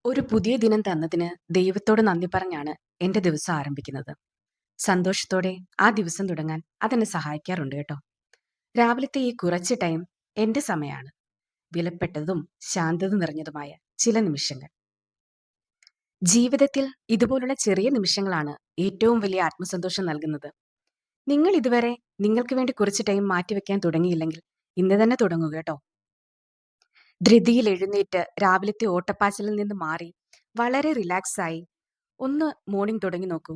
ഒരു പുതിയ ദിനം തന്നതിന് ദൈവത്തോട് നന്ദി പറഞ്ഞാണ് എൻ്റെ ദിവസം ആരംഭിക്കുന്നത്. സന്തോഷത്തോടെ ആ ദിവസം തുടങ്ങാൻ അതെന്നെ സഹായിക്കാറുണ്ട് കേട്ടോ. രാവിലത്തെ ഈ കുറച്ച് ടൈം എൻ്റെ സമയമാണ്. വിലപ്പെട്ടതും ശാന്തത നിറഞ്ഞതുമായ ചില നിമിഷങ്ങൾ. ജീവിതത്തിൽ ഇതുപോലുള്ള ചെറിയ നിമിഷങ്ങളാണ് ഏറ്റവും വലിയ ആത്മസന്തോഷം നൽകുന്നത്. നിങ്ങൾ ഇതുവരെ നിങ്ങൾക്ക് വേണ്ടി കുറച്ച് ടൈം മാറ്റിവെക്കാൻ തുടങ്ങിയില്ലെങ്കിൽ ഇന്ന് തന്നെ തുടങ്ങുക കേട്ടോ. ധൃതിയിൽ എഴുന്നേറ്റ് രാവിലത്തെ ഓട്ടപ്പാച്ചിലിൽ നിന്ന് മാറി വളരെ റിലാക്സായി ഒന്ന് മോർണിംഗ് തുടങ്ങി നോക്കൂ.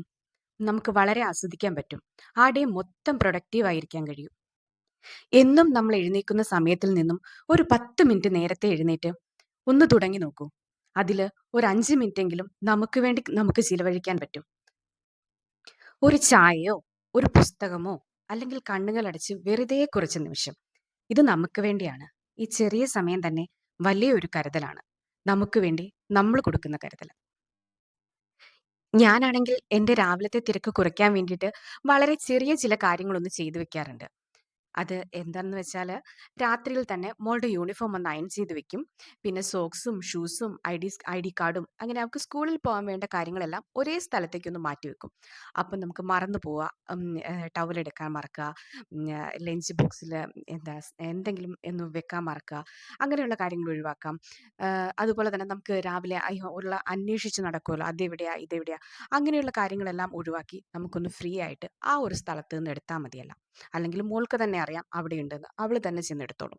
നമുക്ക് വളരെ ആസ്വദിക്കാൻ പറ്റും. ആ ഡേ മൊത്തം പ്രൊഡക്റ്റീവ് ആയിരിക്കാൻ കഴിയും. എന്നും നമ്മൾ എഴുന്നേൽക്കുന്ന സമയത്തിൽ നിന്നും ഒരു 10 മിനിറ്റ് നേരത്തെ എഴുന്നേറ്റ് ഒന്ന് തുടങ്ങി നോക്കൂ. അതിൽ ഒരു 5 മിനിറ്റെങ്കിലും നമുക്ക് വേണ്ടി നമുക്ക് ചിലവഴിക്കാൻ പറ്റും. ഒരു ചായയോ ഒരു പുസ്തകമോ അല്ലെങ്കിൽ കണ്ണുകൾ അടച്ച് വെറുതെ കുറച്ച് നിമിഷം. ഇത് നമുക്ക് വേണ്ടിയാണ്. ഈ ചെറിയ സമയം തന്നെ വലിയൊരു കരുതലാണ്. നമുക്ക് വേണ്ടി നമ്മൾ കൊടുക്കുന്ന കരുതൽ. ഞാനാണെങ്കിൽ എൻ്റെ രാവിലത്തെ തിരക്ക് കുറയ്ക്കാൻ വേണ്ടിയിട്ട് വളരെ ചെറിയ ചില കാര്യങ്ങളൊന്ന് ചെയ്തു വെക്കാറുണ്ട്. അത് എന്താന്ന് വെച്ചാല്, രാത്രിയിൽ തന്നെ മോളുടെ യൂണിഫോം ഒന്ന് അയൺ ചെയ്ത് വെക്കും. പിന്നെ സോക്സും, ഷൂസും, ഐഡി കാർഡും അങ്ങനെ അവൾക്ക് സ്കൂളിൽ പോകാൻ വേണ്ട കാര്യങ്ങളെല്ലാം ഒരേ സ്ഥലത്തേക്കൊന്ന് മാറ്റി വെക്കും. അപ്പം നമുക്ക് മറന്നു പോവാ. ടവലെടുക്കാൻ മറക്കുക, ലഞ്ച് ബോക്സില് എന്തെങ്കിലും ഒന്ന് വെക്കാൻ മറക്കുക. അങ്ങനെയുള്ള കാര്യങ്ങൾ ഒഴിവാക്കാം. അതുപോലെ തന്നെ നമുക്ക് രാവിലെ അയ്യോ അന്വേഷിച്ച് നടക്കുമല്ലോ, അതെവിടെയാ ഇതെവിടെയാ, അങ്ങനെയുള്ള കാര്യങ്ങളെല്ലാം ഒഴിവാക്കി നമുക്കൊന്ന് ഫ്രീ ആയിട്ട് ആ ഒരു സ്ഥലത്ത് നിന്ന് എടുത്താൽ മതിയല്ലോ. അല്ലെങ്കിൽ മോൾക്ക് തന്നെ അറിയാം അവിടെയുണ്ടെന്ന്. അവള് തന്നെ ചെന്നെടുത്തോളും.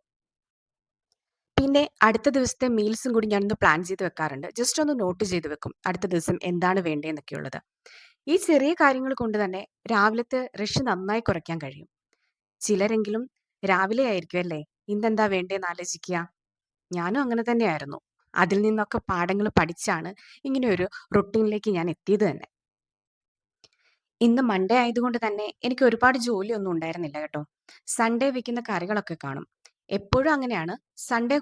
പിന്നെ അടുത്ത ദിവസത്തെ മീൽസും കൂടി ഞാനൊന്ന് പ്ലാൻ ചെയ്ത് വെക്കാറുണ്ട്. ജസ്റ്റ് ഒന്ന് നോട്ട് ചെയ്ത് വെക്കും. അടുത്ത ദിവസം എന്താണ് വേണ്ടതെന്നൊക്കെയുള്ളത്. ഈ ചെറിയ കാര്യങ്ങൾ കൊണ്ട് തന്നെ രാവിലത്തെ റഷ് നന്നായി കുറയ്ക്കാൻ കഴിയും. ചിലരെങ്കിലും രാവിലെ ആയിരിക്കും അല്ലേ ഇന്നെന്താ വേണ്ടേന്ന് ആലോചിക്കുക. ഞാനും അങ്ങനെ തന്നെയായിരുന്നു. അതിൽ നിന്നൊക്കെ പാഠങ്ങൾ പഠിച്ചാണ് ഇങ്ങനെ ഒരു റൊട്ടീനിലേക്ക് ഞാൻ എത്തിയത് തന്നെ. ഇന്ന് മൺഡേ ആയതുകൊണ്ട് തന്നെ എനിക്ക് ഒരുപാട് ജോലിയൊന്നും ഉണ്ടായിരുന്നില്ല കേട്ടോ. സൺഡേ വെക്കുന്ന കറികളൊക്കെ കാണും. എപ്പോഴും അങ്ങനെയാണ്. സൺഡേ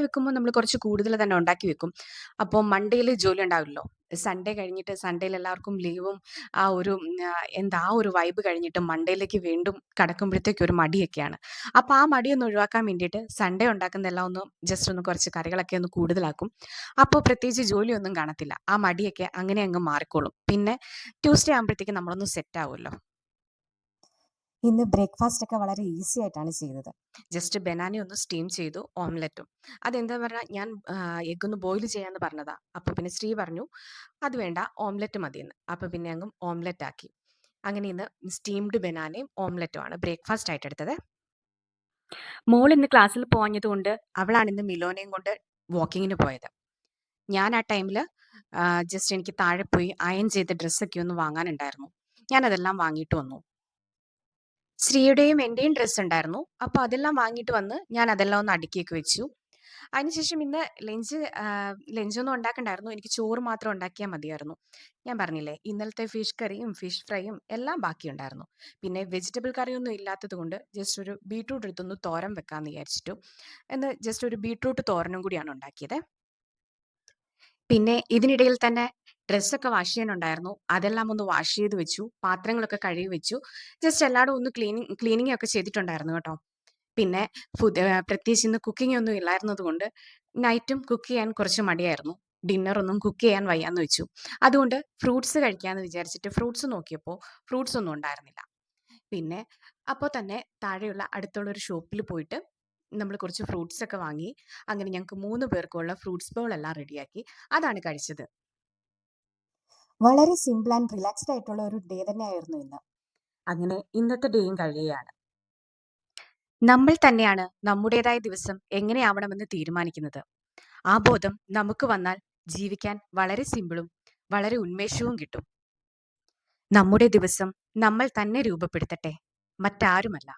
വെക്കുമ്പോൾ നമ്മൾ കുറച്ച് കൂടുതൽ തന്നെ ഉണ്ടാക്കി വെക്കും. അപ്പോൾ മൺഡേയിൽ ജോലി ഉണ്ടാവില്ലല്ലോ. സൺഡേ കഴിഞ്ഞിട്ട് സൺഡേയിൽ എല്ലാവർക്കും ലീവും ആ ഒരു വൈബ് കഴിഞ്ഞിട്ട് മൺഡേയിലേക്ക് വീണ്ടും കടക്കുമ്പോഴത്തേക്ക് ഒരു മടിയൊക്കെയാണ്. അപ്പോൾ ആ മടിയൊന്ന് ഒഴിവാക്കാൻ വേണ്ടിയിട്ട് സൺഡേ ഉണ്ടാക്കുന്നതെല്ലാം ഒന്ന് ജസ്റ്റ് ഒന്ന് കുറച്ച് കറികളൊക്കെ ഒന്ന് കൂടുതലാക്കും. അപ്പോൾ പ്രത്യേകിച്ച് ജോലിയൊന്നും കാണത്തില്ല. ആ മടിയൊക്കെ അങ്ങനെ അങ്ങ് മാറിക്കോളും. പിന്നെ ട്യൂസ്ഡേ ആകുമ്പോഴത്തേക്കും നമ്മളൊന്ന് സെറ്റ് ആവുമല്ലോ. ഇന്ന് ബ്രേക്ക്ഫാസ്റ്റ് ഒക്കെ വളരെ ഈസി ആയിട്ടാണ് ചെയ്തത്. ജസ്റ്റ് ബനാന ഒന്ന് സ്റ്റീം ചെയ്തു, ഓംലെറ്റും. അതെന്താ പറഞ്ഞാൽ ഞാൻ എഗ് ഒന്ന് ബോയിൽ ചെയ്യാന്ന് പറഞ്ഞതാ. അപ്പൊ പിന്നെ ശ്രീ പറഞ്ഞു അത് വേണ്ട, ഓംലെറ്റ് മതിയെന്ന്. അപ്പൊ പിന്നെ അങ്ങ് ഓംലെറ്റ് ആക്കി. അങ്ങനെ ഇന്ന് സ്റ്റീംഡ് ബനാനയും ഓംലെറ്റും ആണ് ബ്രേക്ക്ഫാസ്റ്റ് ആയിട്ട് എടുത്തത്. മോൾ ഇന്ന് ക്ലാസ്സിൽ പോകാഞ്ഞത് കൊണ്ട് അവളാണ് ഇന്ന് മിലോനെയും കൊണ്ട് വാക്കിങ്ങിന് പോയത്. ഞാൻ ആ ടൈമിൽ ജസ്റ്റ് എനിക്ക് താഴെ പോയി അയൺ ചെയ്ത ഡ്രസ്സൊക്കെ ഒന്ന് വാങ്ങാനുണ്ടായിരുന്നു. ഞാനതെല്ലാം വാങ്ങിയിട്ട് വന്നു. ശ്രീയുടെയും എന്റെയും ഡ്രസ്സ് ഉണ്ടായിരുന്നു. അപ്പൊ അതെല്ലാം വാങ്ങിയിട്ട് വന്ന് ഞാൻ അതെല്ലാം ഒന്ന് അടുക്കിയൊക്കെ വെച്ചു. അതിനുശേഷം ഇന്ന് ലഞ്ചൊന്നും ഉണ്ടാക്കണ്ടായിരുന്നു. എനിക്ക് ചോറ് മാത്രം ഉണ്ടാക്കിയാൽ മതിയായിരുന്നു. ഞാൻ പറഞ്ഞില്ലേ ഇന്നലത്തെ ഫിഷ് കറിയും ഫിഷ് ഫ്രൈയും എല്ലാം ബാക്കിയുണ്ടായിരുന്നു. പിന്നെ വെജിറ്റബിൾ കറിയൊന്നും ഇല്ലാത്തത് കൊണ്ട് ജസ്റ്റ് ഒരു ബീട്രൂട്ട് എടുത്തൊന്ന് തോരൻ വെക്കാമെന്ന് വിചാരിച്ചിട്ടു. ജസ്റ്റ് ഒരു ബീട്രൂട്ട് തോരനും കൂടിയാണ് ഉണ്ടാക്കിയത്. പിന്നെ ഇതിനിടയിൽ തന്നെ ഡ്രസ്സൊക്കെ വാഷ് ചെയ്യാനുണ്ടായിരുന്നു. അതെല്ലാം ഒന്ന് വാഷ് ചെയ്ത് വെച്ചു. പാത്രങ്ങളൊക്കെ കഴുകി വെച്ചു. ജസ്റ്റ് എല്ലായിടും ഒന്ന് ക്ലീനിങ് ഒക്കെ ചെയ്തിട്ടുണ്ടായിരുന്നു കേട്ടോ. പിന്നെ പ്രത്യേകിച്ച് ഇന്ന് കുക്കിംഗ് ഒന്നും ഇല്ലായിരുന്നത് കൊണ്ട് നൈറ്റും കുക്ക് ചെയ്യാൻ കുറച്ച് മടിയായിരുന്നു. ഡിന്നറൊന്നും കുക്ക് ചെയ്യാൻ വയ്യാന്ന് വെച്ചു. അതുകൊണ്ട് ഫ്രൂട്ട്സ് കഴിക്കാമെന്ന് വിചാരിച്ചിട്ട് ഫ്രൂട്ട്സ് നോക്കിയപ്പോൾ ഫ്രൂട്ട്സ് ഒന്നും ഉണ്ടായിരുന്നില്ല. പിന്നെ അപ്പോൾ തന്നെ താഴെയുള്ള അടുത്തുള്ള ഒരു ഷോപ്പിൽ പോയിട്ട് നമ്മൾ കുറച്ച് ഫ്രൂട്ട്സ് ഒക്കെ വാങ്ങി. അങ്ങനെ ഞങ്ങൾക്ക് 3 പേർക്കുള്ള ഫ്രൂട്ട്സ് ബൗൾ എല്ലാം റെഡിയാക്കി. അതാണ് കഴിച്ചത്. വളരെ സിമ്പിൾ ആൻഡ് റിലാക്സ്ഡ് ആയിട്ടുള്ള ഒരു ഡേ തന്നെയായിരുന്നു ഇന്ന്. അങ്ങനെ ഇന്നത്തെ ഡേയും കഴിയുകയാണ്. നമ്മൾ തന്നെയാണ് നമ്മുടേതായ ദിവസം എങ്ങനെയാവണമെന്ന് തീരുമാനിക്കുന്നത്. ആ ബോധം നമുക്ക് വന്നാൽ ജീവിക്കാൻ വളരെ സിമ്പിളും വളരെ ഉന്മേഷവും കിട്ടും. നമ്മുടെ ദിവസം നമ്മൾ തന്നെ രൂപപ്പെടുത്തട്ടെ, മറ്റാരുമല്ല.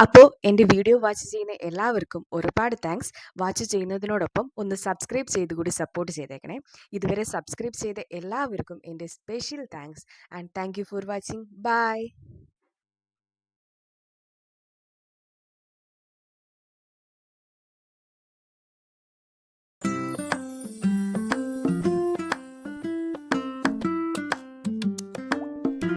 അപ്പോൾ എൻ്റെ വീഡിയോ വാച്ച് ചെയ്യുന്ന എല്ലാവർക്കും ഒരുപാട് താങ്ക്സ്. വാച്ച് ചെയ്യുന്നതിനോടൊപ്പം ഒന്ന് സബ്സ്ക്രൈബ് ചെയ്ത് കൂടി സപ്പോർട്ട് ചെയ്തേക്കണേ. ഇതുവരെ സബ്സ്ക്രൈബ് ചെയ്ത എല്ലാവർക്കും എൻ്റെ special thanks and thank you for watching. By.